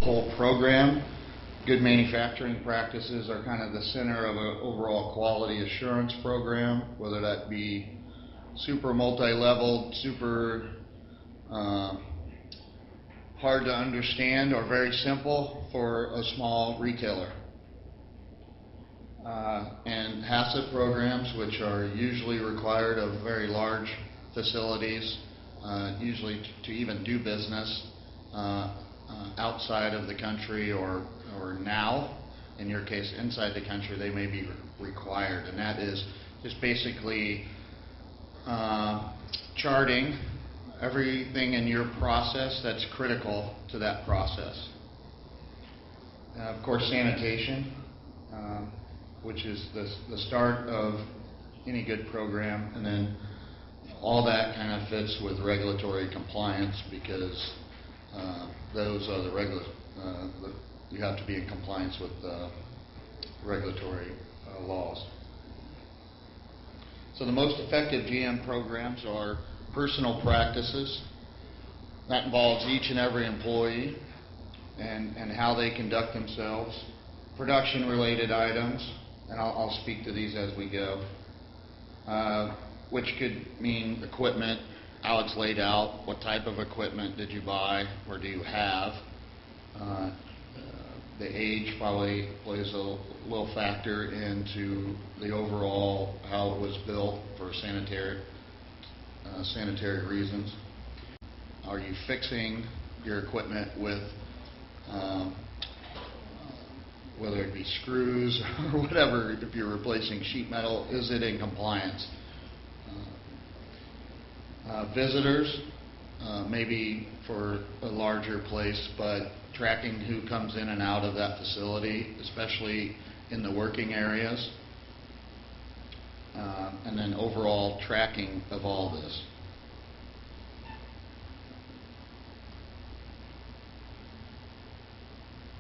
whole program. Good manufacturing practices are kind of the center of an overall quality assurance program, whether that be super multi-leveled, super hard to understand, or very simple for a small retailer. And HACCP programs, which are usually required of very large facilities, usually to even do business outside of the country, or now, in your case, inside the country, they may be required. And that is just basically charting everything in your process that's critical to that process. Of course, sanitation, which is the start of any good program, and then all that kind of fits with regulatory compliance, because those are you have to be in compliance with regulatory laws. So the most effective GM programs are personal practices. That involves each and every employee and how they conduct themselves. Production-related items, and I'll speak to these as we go, which could mean equipment, how it's laid out, what type of equipment did you buy or do you have. The age probably plays a little factor into the overall how it was built for sanitary reasons. Are you fixing your equipment with whether it be screws or whatever? If you're replacing sheet metal, is it in compliance? Visitors, maybe for a larger place, but tracking who comes in and out of that facility, especially in the working areas, and then overall tracking of all this.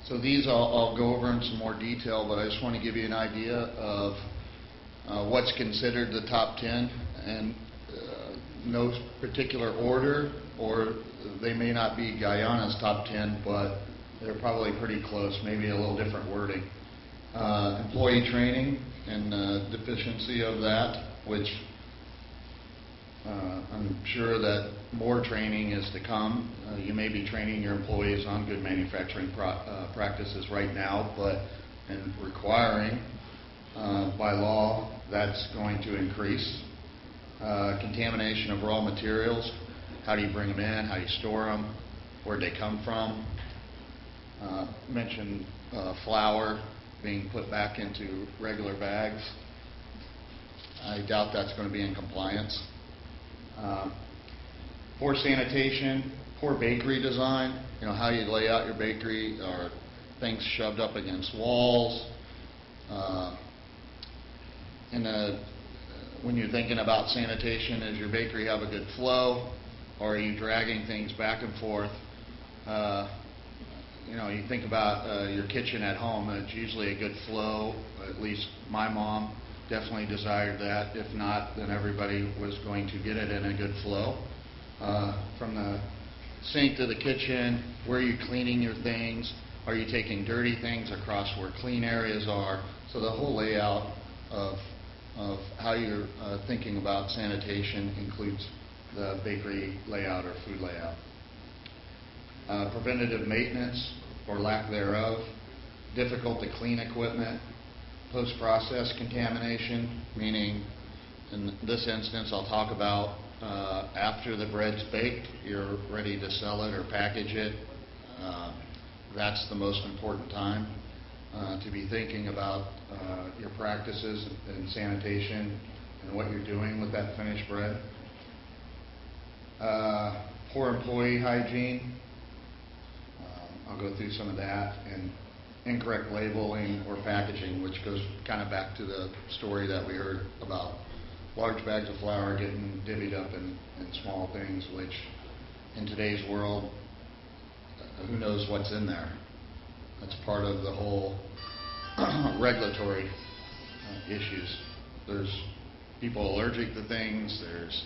So these I'll go over in some more detail, but I just want to give you an idea of what's considered the top 10, and no particular order, or they may not be Guyana's top 10, but they're probably pretty close, maybe a little different wording. Employee training and deficiency of that, which I'm sure that more training is to come. You may be training your employees on good manufacturing practices right now, but in requiring by law, that's going to increase. Contamination of raw materials, how do you bring them in, how do you store them, where'd they come from. Mentioned flour being put back into regular bags. I doubt that's going to be in compliance. Poor sanitation, poor bakery design, how you lay out your bakery, or things shoved up against walls. When you're thinking about sanitation, does your bakery have a good flow, or are you dragging things back and forth? You think about your kitchen at home, it's usually a good flow. At least my mom definitely desired that. If not, then everybody was going to get it in a good flow. From the sink to the kitchen, where are you cleaning your things? Are you taking dirty things across where clean areas are? So the whole layout of how you're thinking about sanitation includes the bakery layout or food layout. Preventative maintenance or lack thereof, difficult to clean equipment, post-process contamination, meaning in this instance I'll talk about after the bread's baked, you're ready to sell it or package it. That's the most important time to be thinking about your practices in sanitation and what you're doing with that finished bread. Poor employee hygiene. I'll go through some of that, and incorrect labeling or packaging, which goes kind of back to the story that we heard about large bags of flour getting divvied up in small things, which in today's world, who knows what's in there. That's part of the whole regulatory issues. There's people allergic to things. There's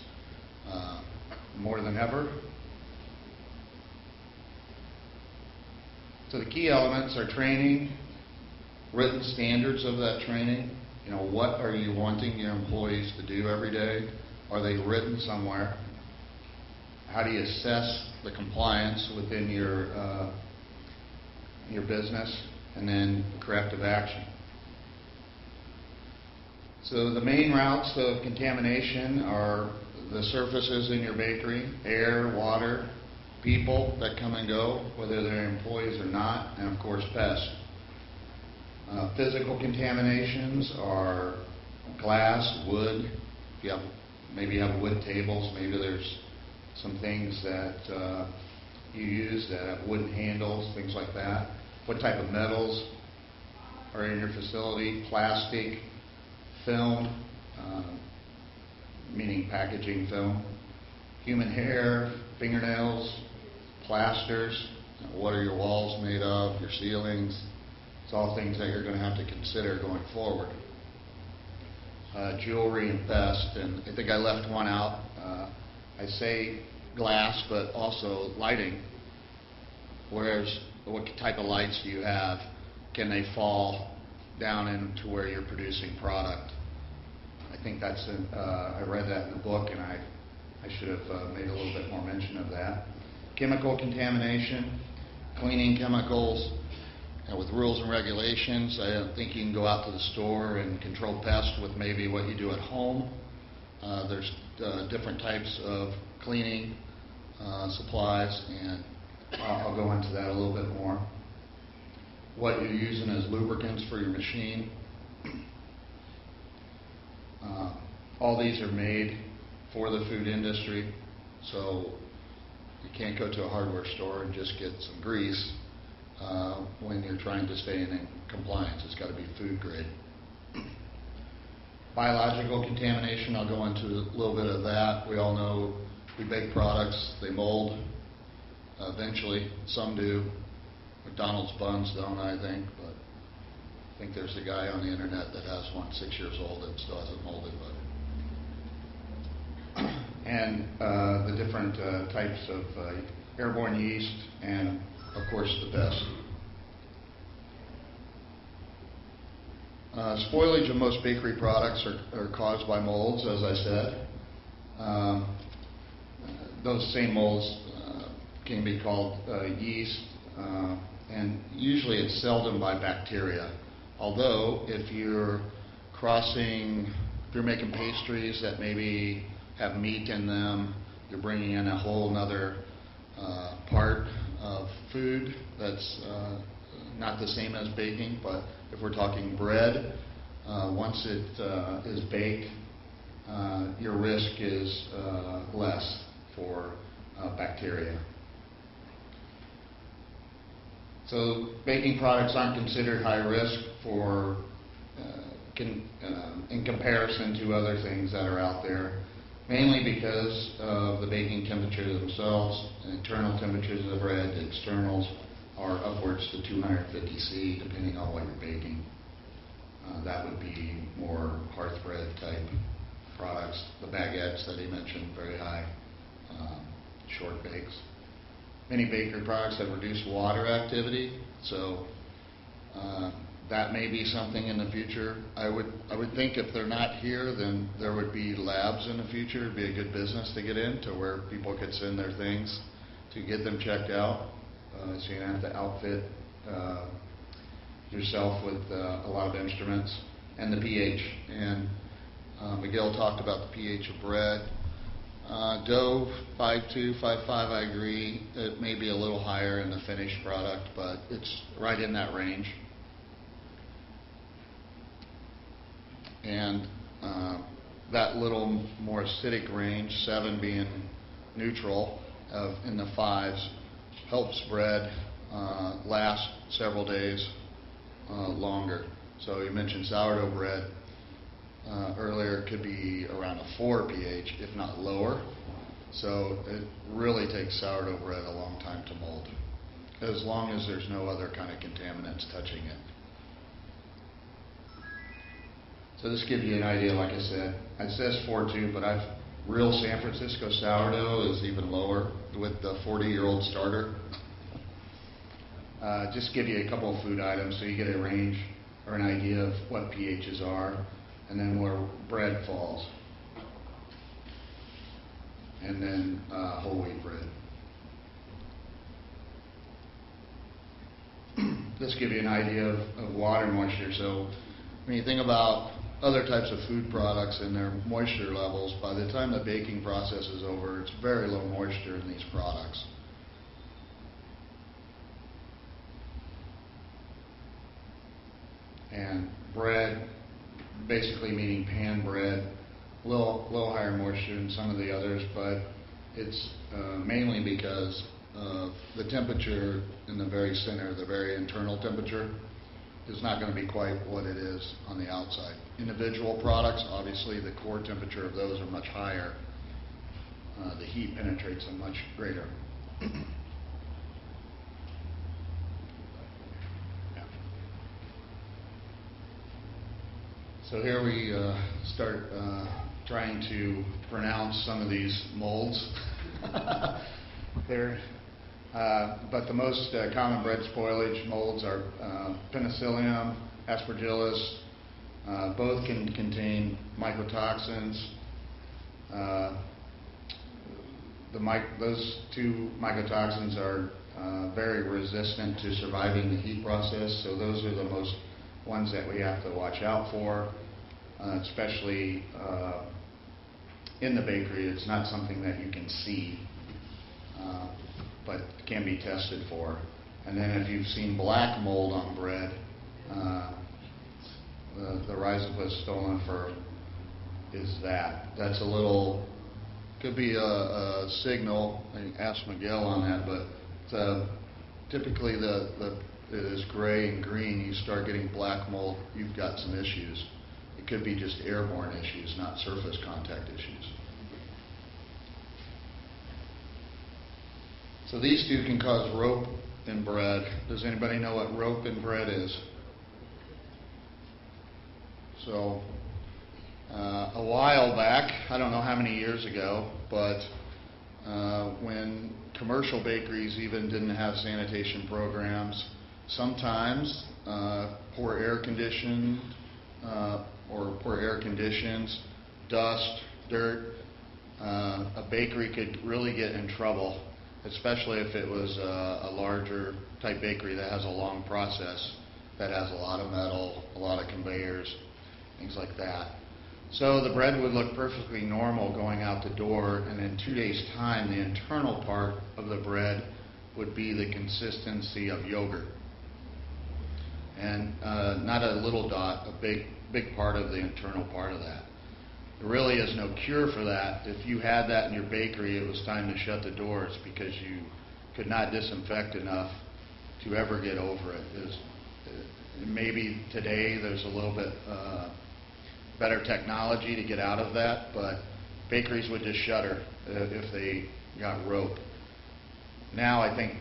more than ever. So the key elements are training, written standards of that training. You know, what are you wanting your employees to do every day? Are they written somewhere? How do you assess the compliance within your business? And then corrective action. So the main routes of contamination are the surfaces in your bakery, air, water, people that come and go, whether they're employees or not, and of course pests. Physical contaminations are glass, wood. If you have, maybe you have wood tables, maybe there's some things that you use that have wooden handles, things like that. What type of metals are in your facility? Plastic, film, meaning packaging film, human hair, fingernails, plasters. What are your walls made of? Your ceilings? It's all things that you're going to have to consider going forward. Jewelry and theft, and I think I left one out. I say glass, but also lighting. Whereas, what type of lights do you have? Can they fall down into where you're producing product? I think that's I read that in the book, and I should have made a little bit more mention of that. Chemical contamination, cleaning chemicals, with rules and regulations. I don't think you can go out to the store and control pests with maybe what you do at home. There's different types of cleaning supplies, and I'll go into that a little bit more. What you're using as lubricants for your machine. All these are made for the food industry, so you can't go to a hardware store and just get some grease when you're trying to stay in compliance. It's got to be food grade. Biological contamination, I'll go into a little bit of that. We all know we bake products, they mold eventually. Some do. McDonald's buns don't, I think, but I think there's a guy on the internet that has one 6 years old that still hasn't molded. And the different types of airborne yeast, and of course the pest. Spoilage of most bakery products are caused by molds, as I said. Those same molds can be called yeast, and usually it's seldom by bacteria. Although if you're making pastries that maybe have meat in them, you're bringing in a whole other part of food that's not the same as baking. But if we're talking bread, once it is baked, your risk is less for bacteria. So baking products aren't considered high risk for in comparison to other things that are out there, mainly because of the baking temperatures themselves. Internal temperatures of the bread, the externals are upwards to 250 C, depending on what you're baking. That would be more hearth bread type products. The baguettes that he mentioned, very high, short bakes. Many bakery products have reduced water activity, so that may be something in the future. I would think if they're not here, then there would be labs in the future. It'd be a good business to get in, to where people could send their things to get them checked out. So you don't have to outfit yourself with a lot of instruments. And the pH. And Miguel talked about the pH of bread. Dough, 5.2, 5.5, I agree. It may be a little higher in the finished product, but it's right in that range. And that little more acidic range, 7 being neutral, in the 5s, helps bread last several days longer. So you mentioned sourdough bread. Earlier, could be around a 4 pH, if not lower. So it really takes sourdough bread a long time to mold, as long as there's no other kind of contaminants touching it. So this gives you an idea, like I said. It says 4.2, but real San Francisco sourdough is even lower with the 40-year-old starter. Just give you a couple of food items so you get a range or an idea of what pHs are, and then where bread falls, and then whole wheat bread. This give you an idea of water moisture. So when you think about other types of food products and their moisture levels, by the time the baking process is over, it's very low moisture in these products. And bread, basically meaning pan bread, a little higher moisture than some of the others, but it's mainly because of the temperature in the very center, the very internal temperature, is not going to be quite what it is on the outside. Individual products, obviously the core temperature of those are much higher. The heat penetrates them much greater. So here we start trying to pronounce some of these molds. But the most common bread spoilage molds are Penicillium, Aspergillus. Both can contain mycotoxins. Those two mycotoxins are very resistant to surviving the heat process, so those are the most ones that we have to watch out for, especially in the bakery. It's not something that you can see, but can be tested for. And then if you've seen black mold on bread, the rhizopus stolonifer is that. That's a little, could be a signal. I can ask Miguel on that, but typically it is gray and green. You start getting black mold, you've got some issues. It could be just airborne issues, not surface contact issues. So these two can cause rope in bread. Does anybody know what rope in bread is? So a while back, I don't know how many years ago, but when commercial bakeries even didn't have sanitation programs, sometimes poor air conditions, dust, dirt, a bakery could really get in trouble, especially if it was a larger type bakery that has a long process, that has a lot of metal, a lot of conveyors, things like that. So the bread would look perfectly normal going out the door, and in 2 days' time, the internal part of the bread would be the consistency of yogurt. And not a little dot, a big part of the internal part of that. There really is no cure for that. If you had that in your bakery, it was time to shut the doors because you could not disinfect enough to ever get over it. Maybe today there's a little bit better technology to get out of that, but bakeries would just shutter if they got rope. Now I think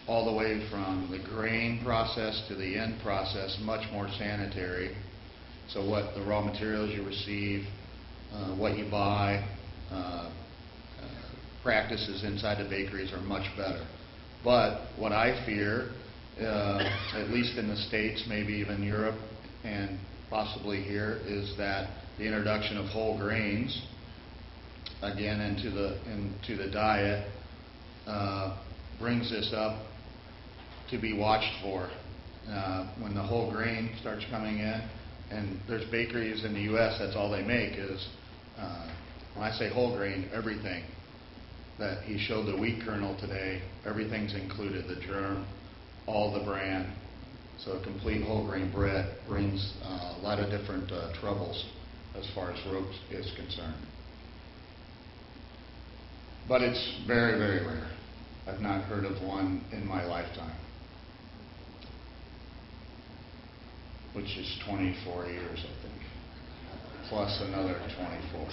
all the way from the grain process to the end process, much more sanitary. So what the raw materials you receive, what you buy, practices inside the bakeries are much better. But what I fear, at least in the States, maybe even Europe, and possibly here, is that the introduction of whole grains, again into the diet, brings this up to be watched for. When the whole grain starts coming in, and there's bakeries in the U.S. that's all they make is, when I say whole grain, everything. That he showed the wheat kernel today, everything's included, the germ, all the bran. So a complete whole grain bread brings a lot of different troubles as far as rope is concerned. But it's very, very rare. I've not heard of one in my lifetime, which is 24 years, I think, plus another 24.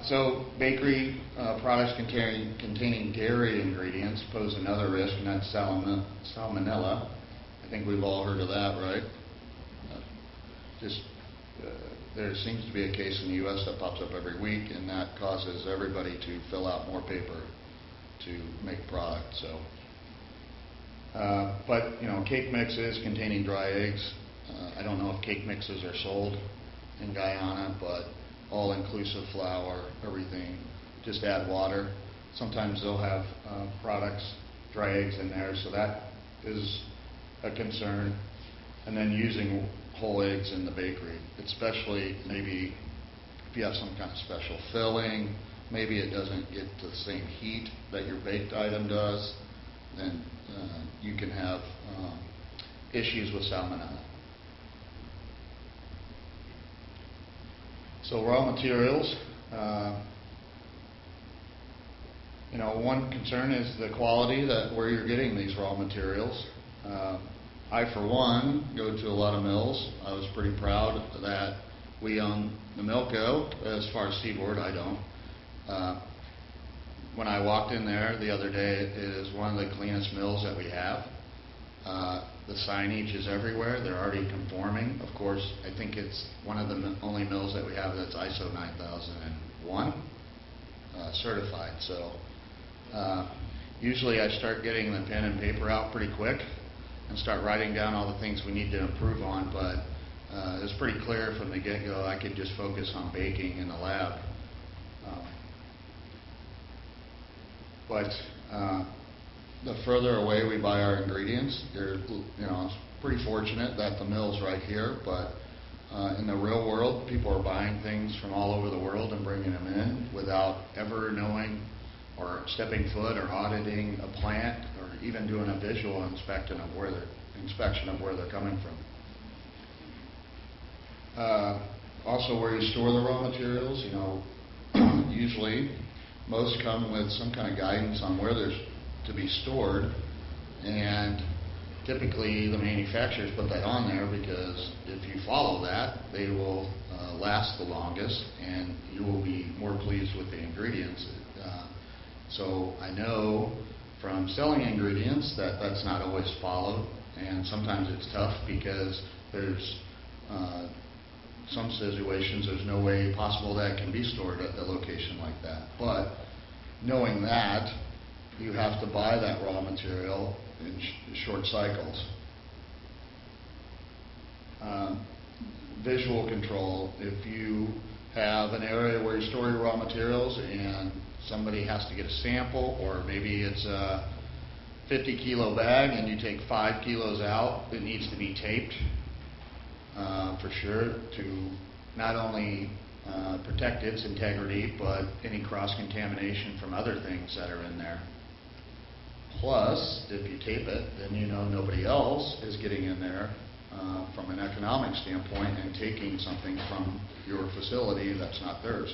So bakery products containing dairy ingredients pose another risk, and that's salmonella. I think we've all heard of that, right? There seems to be a case in the U.S. that pops up every week, and that causes everybody to fill out more paper to make product. So, but cake mixes containing dry eggs. I don't know if cake mixes are sold in Guyana, but all-inclusive flour, everything. Just add water. Sometimes they'll have products, dry eggs in there, so that is a concern. And then using whole eggs in the bakery, especially maybe if you have some kind of special filling, maybe it doesn't get to the same heat that your baked item does, then you can have issues with salmonella. So raw materials, one concern is the quality where you're getting these raw materials. I, for one, go to a lot of mills. I was pretty proud that we own the Milko. As far as Seaboard, I don't. When I walked in there the other day, it is one of the cleanest mills that we have. The signage is everywhere. They're already conforming. Of course, I think it's one of the only mills that we have that's ISO 9001 certified. So usually I start getting the pen and paper out pretty quick and start writing down all the things we need to improve on, but it was pretty clear from the get-go I could just focus on baking in the lab. But the further away we buy our ingredients, it's pretty fortunate that the mill's right here, but in the real world, people are buying things from all over the world and bringing them in without ever knowing or stepping foot or auditing a plant or even doing a visual inspection of where they're coming from. Also, where you store the raw materials, usually most come with some kind of guidance on where they're to be stored, and typically the manufacturers put that on there because if you follow that, they will last the longest and you will be more pleased with the ingredients. So I know from selling ingredients that that's not always followed, and sometimes it's tough because there's some situations there's no way possible that can be stored at the location like that. But knowing that, you have to buy that raw material in short cycles. Visual control. If you have an area where you're storing raw materials and somebody has to get a sample, or maybe it's a 50-kilo bag and you take 5 kilos out, it needs to be taped for sure to not only protect its integrity, but any cross-contamination from other things that are in there. Plus, if you tape it, then nobody else is getting in there from an economic standpoint and taking something from your facility that's not theirs.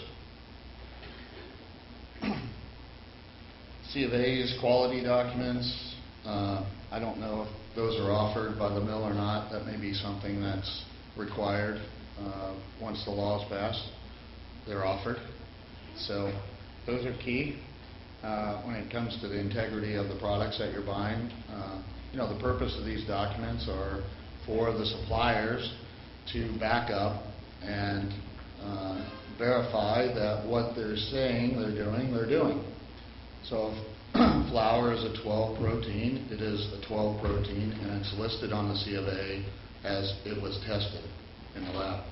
C of A's quality documents, I don't know if those are offered by the mill or not. That may be something that's required once the law is passed. They're offered. So those are key. When it comes to the integrity of the products that you're buying, the purpose of these documents are for the suppliers to back up and verify that what they're saying they're doing. So if flour is a 12 protein, it is a 12 protein, and it's listed on the C of A as it was tested in the lab.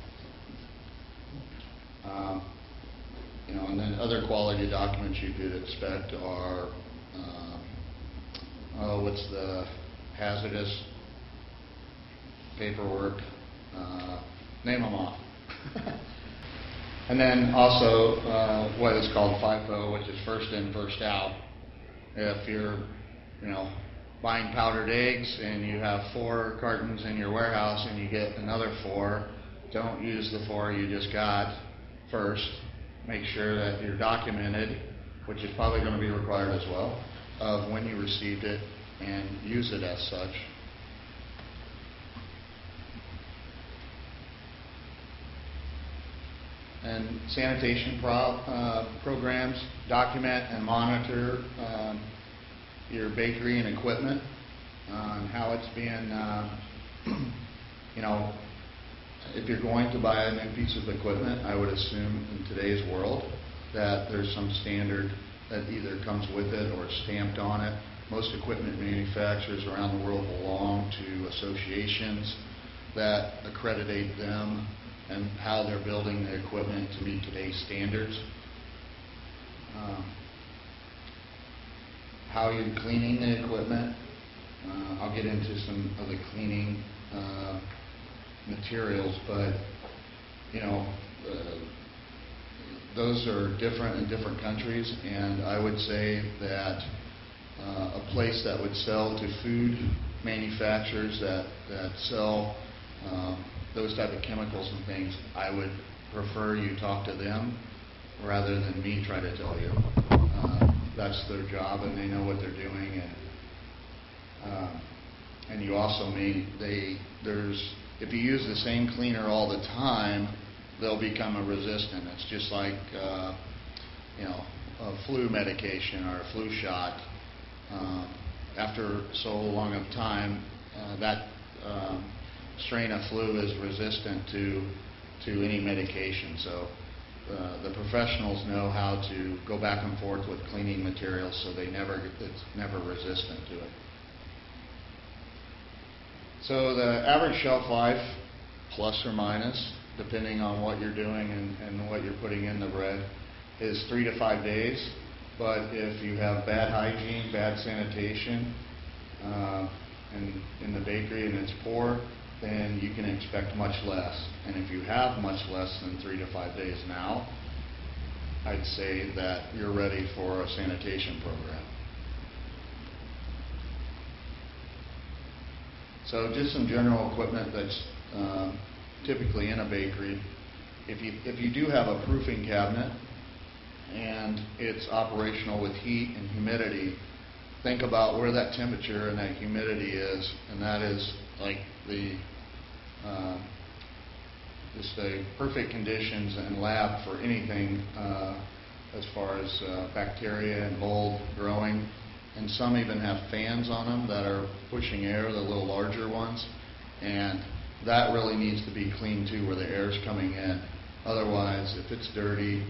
And then other quality documents you could expect are, what's the hazardous paperwork, name them off. And then also what is called FIFO, which is first in, first out. If you're, buying powdered eggs and you have 4 cartons in your warehouse and you get another 4, don't use the 4 you just got first. Make sure that you're documented, which is probably going to be required as well, of when you received it and use it as such. And sanitation programs document and monitor your bakery and equipment on how it's being, if you're going to buy a new piece of equipment, I would assume in today's world that there's some standard that either comes with it or is stamped on it. Most equipment manufacturers around the world belong to associations that accreditate them and how they're building the equipment to meet today's standards. How you're cleaning the equipment. I'll get into some of the cleaning materials, but those are different in different countries, and I would say that a place that would sell to food manufacturers that sell those type of chemicals and things, I would prefer you talk to them rather than me try to tell you. That's their job, and they know what they're doing. And you also if you use the same cleaner all the time, they'll become resistant. It's just like a flu medication or a flu shot. After so long of time, that strain of flu is resistant to any medication. So the professionals know how to go back and forth with cleaning materials, so it's never resistant to it. So the average shelf life, plus or minus, depending on what you're doing and what you're putting in the bread, is 3 to 5 days. But if you have bad hygiene, bad sanitation, in the bakery and it's poor, then you can expect much less. And if you have much less than 3 to 5 days now, I'd say that you're ready for a sanitation program. So just some general equipment that's typically in a bakery. If you do have a proofing cabinet and it's operational with heat and humidity, think about where that temperature and that humidity is, and that is like just the perfect conditions in lab for anything as far as bacteria and mold growing. And some even have fans on them that are pushing air, the little larger ones, and that really needs to be cleaned too, where the air is coming in. Otherwise, if it's dirty,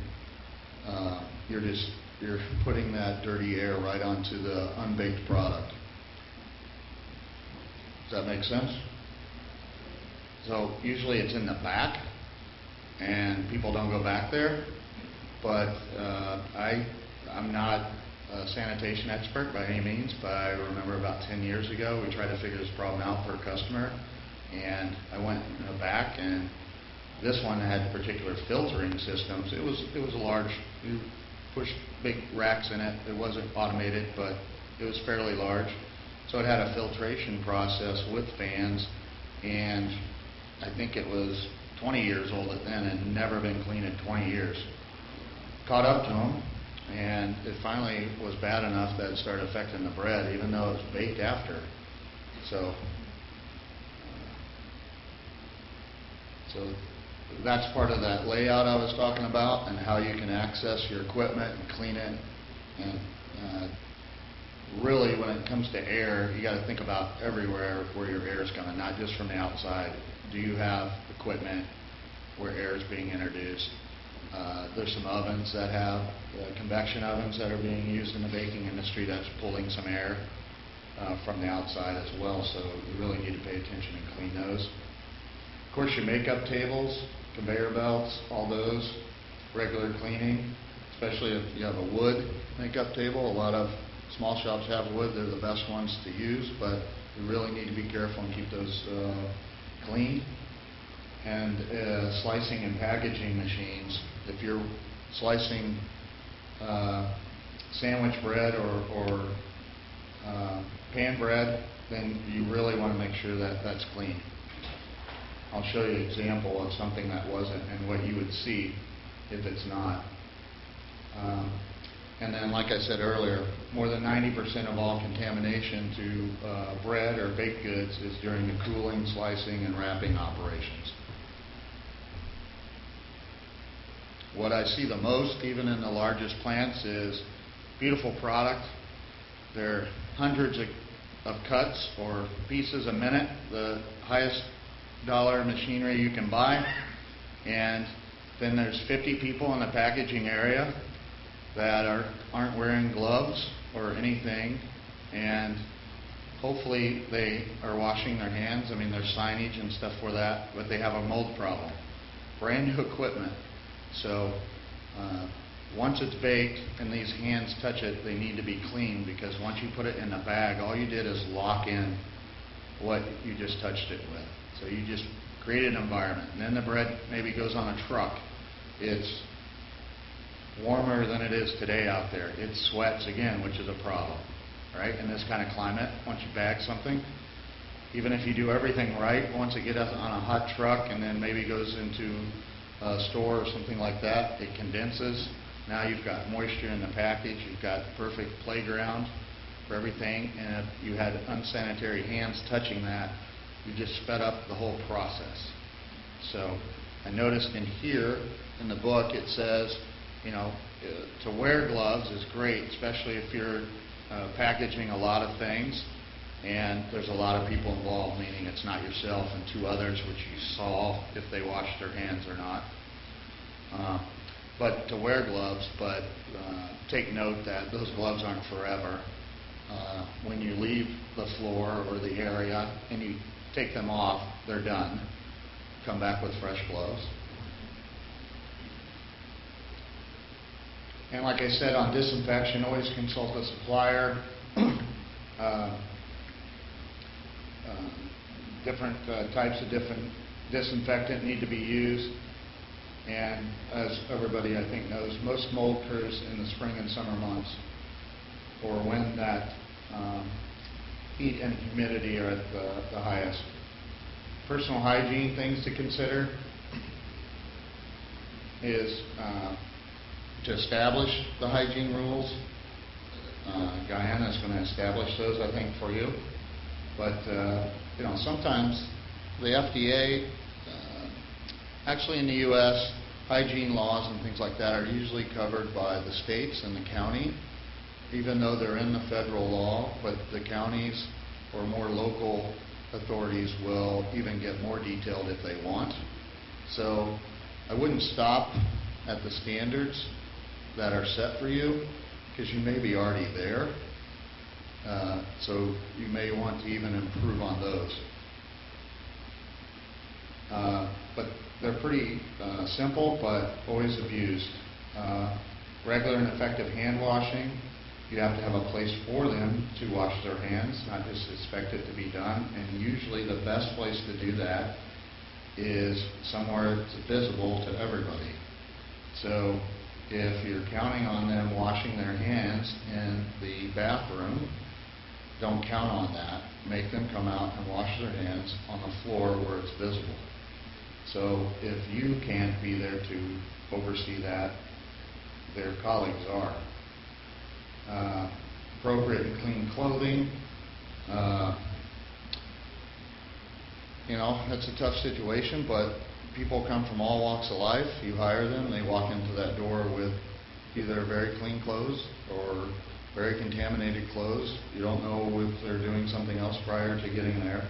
you're putting that dirty air right onto the unbaked product. Does that make sense? So usually it's in the back, and people don't go back there. But I'm not a sanitation expert by any means, but I remember about 10 years ago we tried to figure this problem out for a customer, and I went in the back, and this one had particular filtering systems. It was a large, you pushed big racks in it. It wasn't automated, but it was fairly large. So it had a filtration process with fans, and I think it was 20 years old at then and never been cleaned in 20 years. Caught up to them, and it finally was bad enough that it started affecting the bread, even though it was baked after. So that's part of that layout I was talking about, and how you can access your equipment and clean it. And really, when it comes to air, you got to think about everywhere where your air is coming, not just from the outside. Do you have equipment where air is being introduced? There's some ovens that have convection ovens that are being used in the baking industry that's pulling some air from the outside as well, so you really need to pay attention and clean those. Of course, your makeup tables, conveyor belts, all those, regular cleaning, especially if you have a wood makeup table. A lot of small shops have wood. They're the best ones to use, but you really need to be careful and keep those clean. And slicing and packaging machines. If you're slicing sandwich bread or pan bread, then you really want to make sure that that's clean. I'll show you an example of something that wasn't and what you would see if it's not. And then, like I said earlier, more than 90% of all contamination to bread or baked goods is during the cooling, slicing, and wrapping operations. What I see the most, even in the largest plants, is beautiful product. There are hundreds of cuts or pieces a minute, the highest dollar machinery you can buy, and then there's 50 people in the packaging area that aren't wearing gloves or anything, and hopefully they are washing their hands. I mean, there's signage and stuff for that, but they have a mold problem. Brand new equipment. So once it's baked and these hands touch it, they need to be clean, because once you put it in a bag, all you did is lock in what you just touched it with. So you just created an environment. And then the bread maybe goes on a truck. It's warmer than it is today out there. It sweats again, which is a problem, right? In this kind of climate, once you bag something, even if you do everything right, once it gets on a hot truck and then maybe goes into a store or something like that, it condenses. Now you've got moisture in the package, you've got the perfect playground for everything, and if you had unsanitary hands touching that, you just sped up the whole process. So I noticed in here in the book it says, you know, to wear gloves is great, especially if you're packaging a lot of things and there's a lot of people involved, meaning it's not yourself and two others, which you saw if they washed their hands or not. But to wear gloves, but take note that those gloves aren't forever. When you leave the floor or the area and you take them off, they're done. Come back with fresh gloves. And like I said, on disinfection, always consult the supplier. Different types of different disinfectant need to be used. And as everybody I think knows, most mold occurs in the spring and summer months, or when that heat and humidity are at the highest. Personal hygiene things to consider is to establish the hygiene rules. Guyana is going to establish those, I think, for you. But you know, sometimes the FDA, actually in the U.S., hygiene laws and things like that are usually covered by the states and the county, even though they're in the federal law. But the counties or more local authorities will even get more detailed if they want. So I wouldn't stop at the standards that are set for you, because you may be already there. So you may want to even improve on those. But they're pretty simple, but always abused. Regular and effective hand washing. You have to have a place for them to wash their hands, not just expect it to be done. And usually the best place to do that is somewhere that's visible to everybody. So if you're counting on them washing their hands in the bathroom, don't count on that. Make them come out and wash their hands on the floor where it's visible. So if you can't be there to oversee that, their colleagues are. Appropriate and clean clothing. You know, that's a tough situation, but people come from all walks of life. You hire them, they walk into that door with either very clean clothes or very contaminated clothes. You don't know if they're doing something else prior to getting there.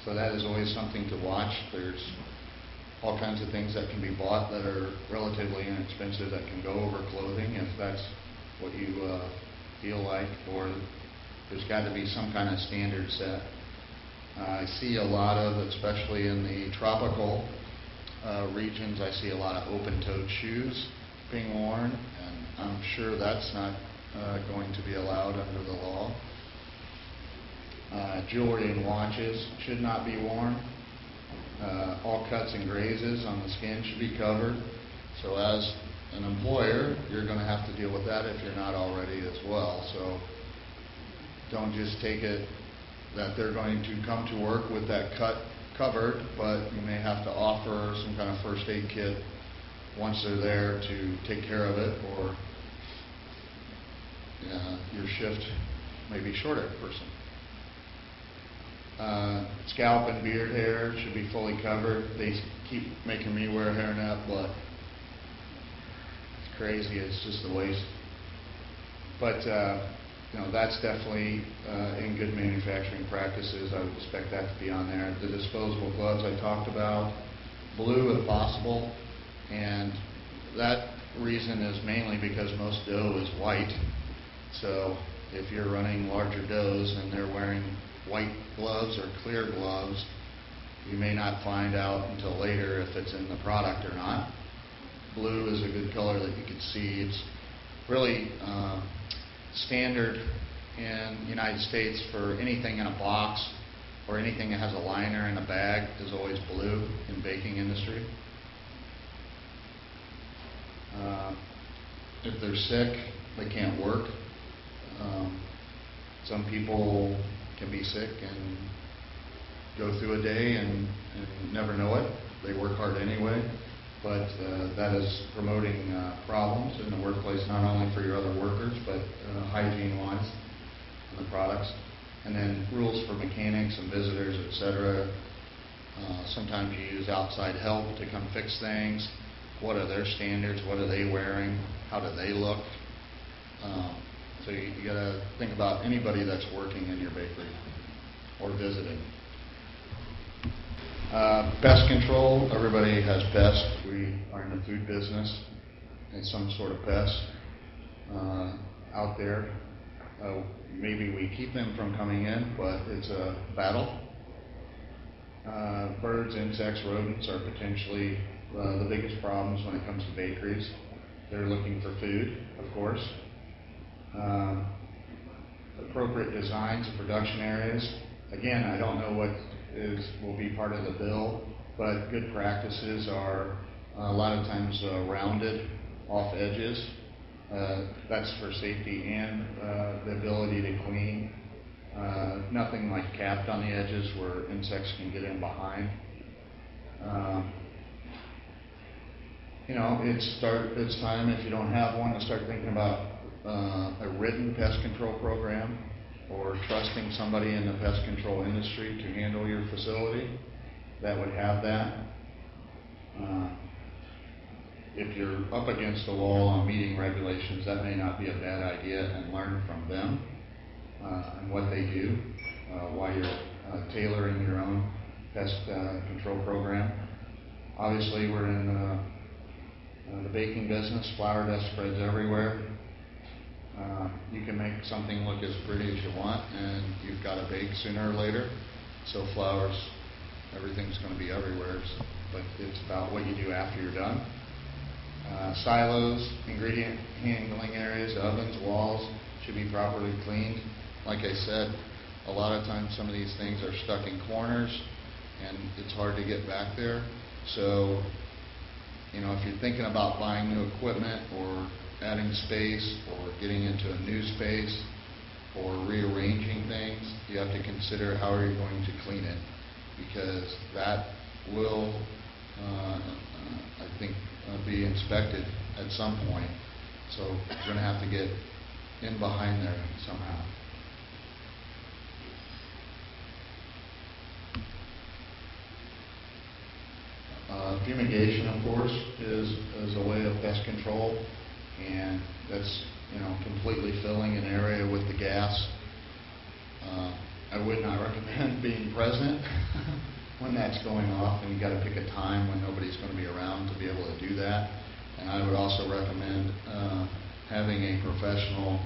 So that is always something to watch. There's all kinds of things that can be bought that are relatively inexpensive that can go over clothing if that's what you feel like, or there's got to be some kind of standard set. I see a lot of, especially in the tropical regions, I see a lot of open-toed shoes being worn, and I'm sure that's not going to be allowed under the law. Jewelry and watches should not be worn. All cuts and grazes on the skin should be covered. So as an employer, you're going to have to deal with that if you're not already as well. So don't just take it that they're going to come to work with that cut covered, but you may have to offer some kind of first aid kit once they're there to take care of it, or your shift may be short every person. Scalp and beard hair should be fully covered. They keep making me wear a hairnet, but it's crazy. It's just a waste. But that's definitely in good manufacturing practices. I would expect that to be on there. The disposable gloves I talked about, blue if possible, and that reason is mainly because most dough is white. So if you're running larger doughs and they're wearing white gloves or clear gloves, you may not find out until later if it's in the product or not. Blue is a good color that you can see. It's really standard in the United States for anything in a box or anything that has a liner in a bag is always blue in baking industry. If they're sick, they can't work. Some people can be sick and go through a day and never know it. They work hard anyway, but that is promoting problems in the workplace, not only for your other workers, but hygiene-wise in the products. And then rules for mechanics and visitors, etc. Sometimes you use outside help to come fix things. What are their standards? What are they wearing? How do they look? So you got to think about anybody that's working in your bakery or visiting. Pest control. Everybody has pests. We are in the food business. It's some sort of pest out there. Maybe we keep them from coming in, but it's a battle. Birds, insects, rodents are potentially the biggest problems when it comes to bakeries. They're looking for food, of course. Appropriate designs of production areas. Again, I don't know what will be part of the bill, but good practices are a lot of times rounded off edges. That's for safety and the ability to clean. Nothing like capped on the edges where insects can get in behind. It's time, if you don't have one, to start thinking about a written pest control program or trusting somebody in the pest control industry to handle your facility that would have that. If you're up against a wall on meeting regulations, that may not be a bad idea, and learn from them and what they do while you're tailoring your own pest control program. Obviously, we're in the baking business. Flour dust spreads everywhere. You can make something look as pretty as you want, and you've got to bake sooner or later. So flours, everything's going to be everywhere, but it's about what you do after you're done. Silos, ingredient handling areas, ovens, walls should be properly cleaned. Like I said, a lot of times some of these things are stuck in corners, and it's hard to get back there. So, if you're thinking about buying new equipment or adding space or getting into a new space or rearranging things, you have to consider how are you going to clean it, because that will, I think, be inspected at some point. So you're going to have to get in behind there somehow. Fumigation, of course, is a way of pest control, and that's completely filling an area with the gas. I would not recommend being present when that's going off, and you got to pick a time when nobody's going to be around to be able to do that. And I would also recommend having a professional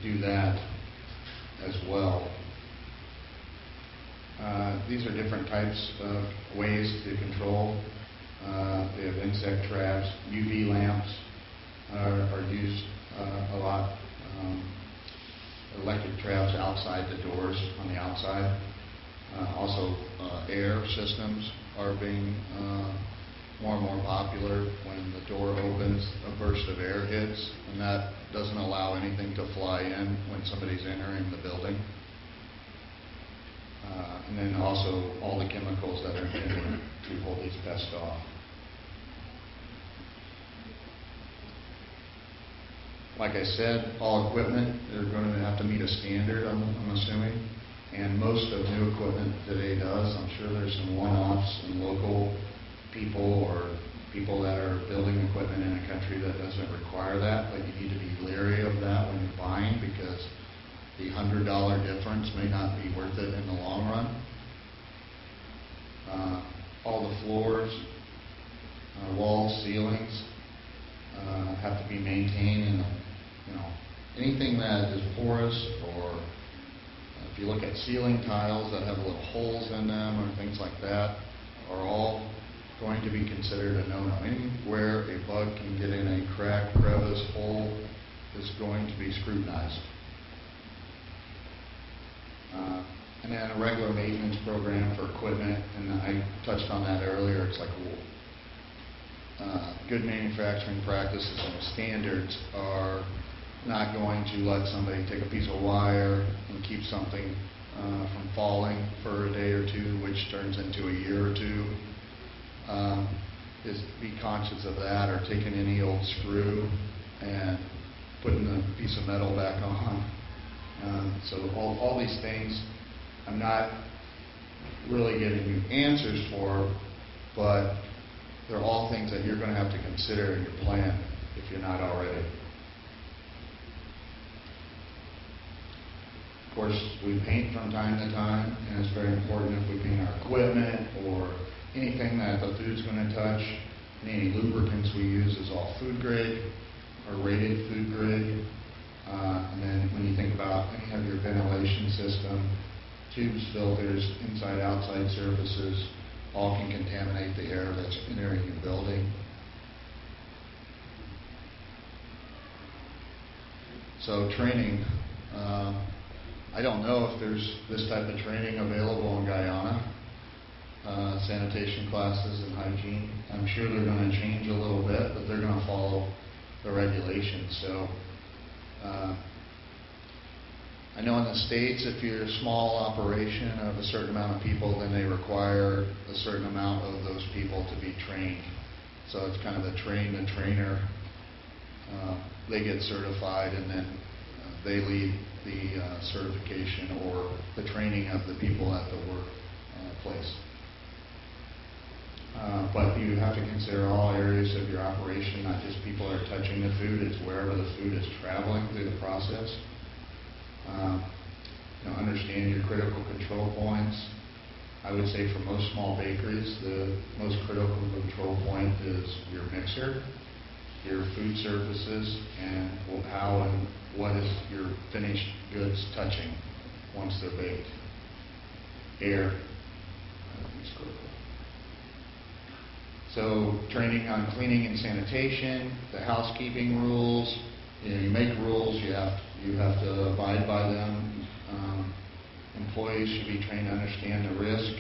do that as well. These are different types of ways to control. We have insect traps. UV lamps are used a lot. Electric traps outside the doors on the outside. Also, air systems are being more and more popular. When the door opens, a burst of air hits, and that doesn't allow anything to fly in when somebody's entering the building. And then also all the chemicals that are intended to hold these pests off. Like I said, all equipment, they're going to have to meet a standard, I'm assuming. And most of new equipment today does. I'm sure there's some one-offs and local people or people that are building equipment in a country that doesn't require that, but you need to be leery of that when you're buying, because the $100 difference may not be worth it in the long run. All the floors, walls, ceilings, have to be maintained, and anything that is porous, or if you look at ceiling tiles that have little holes in them or things like that, are all going to be considered a no-no. Anywhere a bug can get in a crack, crevice, hole is going to be scrutinized. And then a regular maintenance program for equipment, and I touched on that earlier. It's like good manufacturing practices and standards are not going to let somebody take a piece of wire and keep something from falling for a day or two, which turns into a year or two. Is be conscious of that, or taking any old screw and putting a piece of metal back on. So all these things, I'm not really giving you answers for, but they're all things that you're going to have to consider in your plan if you're not already. Of course, we paint from time to time, and it's very important if we paint our equipment or anything that the food's going to touch. And any lubricants we use is all food grade or rated food grade. And then when you think about any of your ventilation system, tubes, filters, inside, outside surfaces, all can contaminate the air that's entering your building. So training, I don't know if there's this type of training available in Guyana, sanitation classes and hygiene. I'm sure they're going to change a little bit, but they're going to follow the regulations. So I know in the States, if you're a small operation of a certain amount of people, then they require a certain amount of those people to be trained. So it's kind of the train the trainer. They get certified, and then they lead the certification or the training of the people at the workplace. But you have to consider all areas of your operation, not just people that are touching the food. It's wherever the food is traveling through the process. Understand your critical control points. I would say for most small bakeries, the most critical control point is your mixer, your food surfaces, and how and what is your finished goods touching once they're baked. Air is critical. So training on cleaning and sanitation, the housekeeping rules. You make rules, you have to abide by them. Employees should be trained to understand the risk.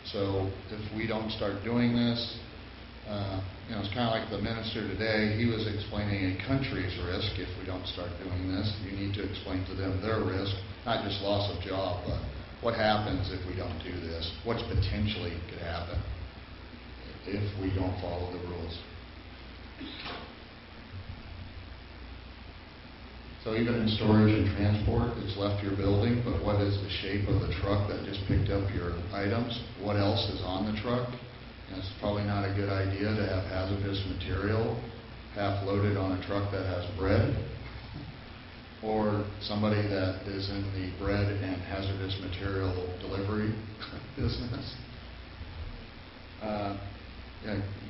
So if we don't start doing this, it's kind of like the minister today. He was explaining a country's risk. If we don't start doing this, you need to explain to them their risk, not just loss of job, but what happens if we don't do this? What's potentially could happen if we don't follow the rules? So even in storage and transport, it's left your building, but what is the shape of the truck that just picked up your items? What else is on the truck? And it's probably not a good idea to have hazardous material half loaded on a truck that has bread, or somebody that is in the bread and hazardous material delivery business.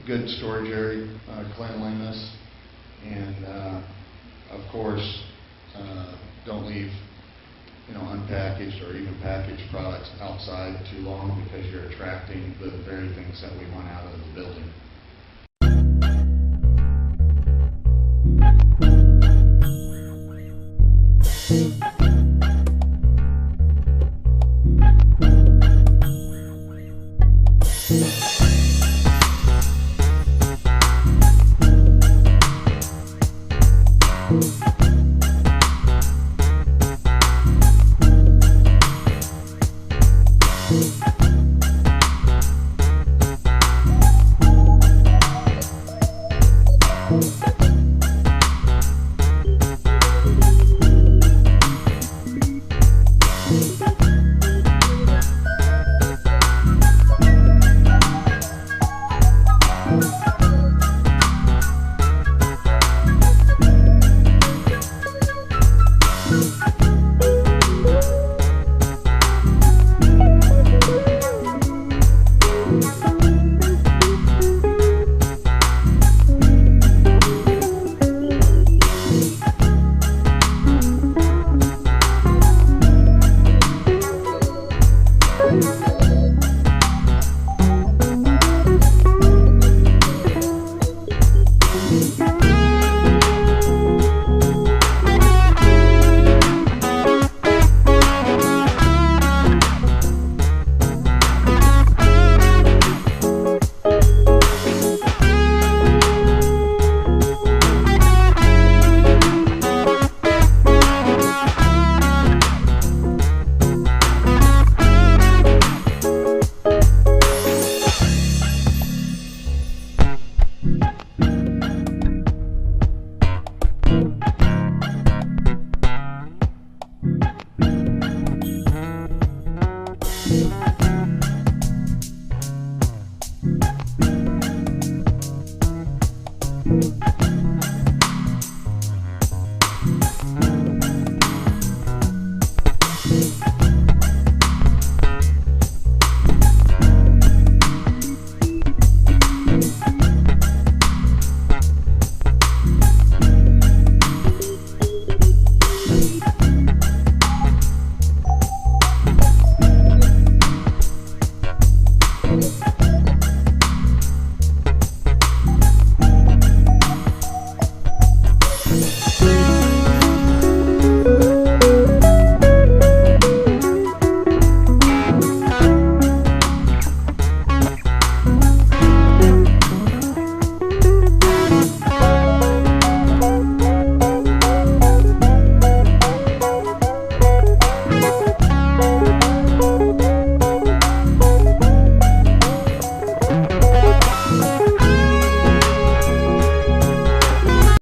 Good storage area cleanliness, and of course, don't leave unpackaged or even packaged products outside too long, because you're attracting the very things that we want out of the building.